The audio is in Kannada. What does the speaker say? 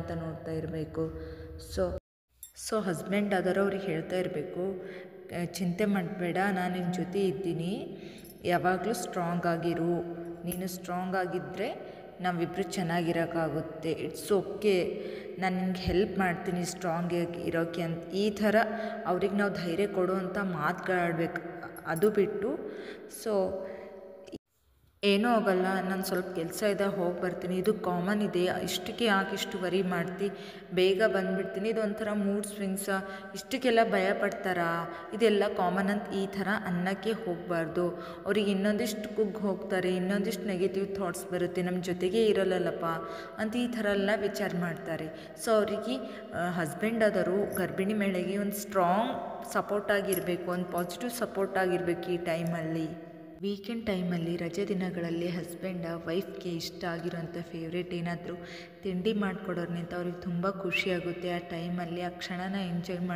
ಅಂತ ನೋಡ್ತಾ ಇರಬೇಕು. ಸೊ ಹಸ್ಬೆಂಡ್ ಆದರೂ ಅವ್ರಿಗೆ ಹೇಳ್ತಾ ಇರಬೇಕು, ಚಿಂತೆ ಮಾಡಬೇಡ, ನಾನು ನಿನ್ನ ಜೊತೆ ಇದ್ದೀನಿ, ಯಾವಾಗಲೂ ಸ್ಟ್ರಾಂಗ್ ಆಗಿರು, ನೀನು ಸ್ಟ್ರಾಂಗ್ ಆಗಿದ್ದರೆ ನಾವಿಬ್ಬರು ಚೆನ್ನಾಗಿರೋಕ್ಕಾಗುತ್ತೆ, ಇಟ್ಸ್ ಓಕೆ, ನಾನು ನಿನ್ಗೆ ಹೆಲ್ಪ್ ಮಾಡ್ತೀನಿ ಸ್ಟ್ರಾಂಗ್ ಇರೋಕ್ಕೆ ಅಂತ ಈ ಥರ ಅವ್ರಿಗೆ ನಾವು ಧೈರ್ಯ ಕೊಡುವಂಥ ಮಾತುಗಳಾಡಬೇಕು. ಅದು ಬಿಟ್ಟು ಸೊ ಏನೂ ಆಗೋಲ್ಲ, ನಾನು ಸ್ವಲ್ಪ ಕೆಲಸ ಇದೆ ಹೋಗಿ ಬರ್ತೀನಿ, ಇದು ಕಾಮನ್ ಇದೆ, ಇಷ್ಟಕ್ಕೆ ಯಾಕೆ ಇಷ್ಟು ವರಿ ಮಾಡ್ತಿ, ಬೇಗ ಬಂದುಬಿಡ್ತೀನಿ, ಇದೊಂಥರ ಮೂಡ್ ಸ್ವಿಂಗ್ಸ, ಇಷ್ಟಕ್ಕೆಲ್ಲ ಭಯ ಪಡ್ತಾರಾ, ಇದೆಲ್ಲ ಕಾಮನ್ ಅಂತ ಈ ಥರ ಅನ್ನೋಕ್ಕೆ ಹೋಗಬಾರ್ದು. ಅವ್ರಿಗೆ ಇನ್ನೊಂದಿಷ್ಟು ಕುಗ್ಗಿ ಹೋಗ್ತಾರೆ, ಇನ್ನೊಂದಿಷ್ಟು ನೆಗೆಟಿವ್ ಥಾಟ್ಸ್ ಬರುತ್ತೆ, ನಮ್ಮ ಜೊತೆಗೇ ಇರಲ್ಲಲ್ಲಪ್ಪ ಅಂತ ಈ ಥರ ಎಲ್ಲ ವಿಚಾರ ಮಾಡ್ತಾರೆ. ಸೊ ಅವರಿಗೆ ಹಸ್ಬೆಂಡ್ ಆದರೂ ಗರ್ಭಿಣಿ ಮಹಿಳೆಗೆ ಒಂದು ಸ್ಟ್ರಾಂಗ್ ಸಪೋರ್ಟ್ ಆಗಿರಬೇಕು, ಒಂದು ಪಾಸಿಟಿವ್ ಸಪೋರ್ಟ್ ಆಗಿರಬೇಕು. ಈ ಟೈಮಲ್ಲಿ ವೀಕೆಂಡ್ ಟೈಮಲ್ಲಿ ರಜೆ ದಿನಗಳಲ್ಲಿ ಹಸ್ಬೆಂಡ ವೈಫ್ಗೆ ಇಷ್ಟ ಆಗಿರೋಂಥ ಫೇವ್ರೇಟ್ ಏನಾದರೂ ತಿಂಡಿ ಮಾಡಿಕೊಡೋರ್ನಿಂದ ಅವ್ರಿಗೆ ತುಂಬ ಖುಷಿಯಾಗುತ್ತೆ. ಆ ಟೈಮಲ್ಲಿ ಆ ಕ್ಷಣನ ಎಂಜಾಯ್ ಮಾಡಿ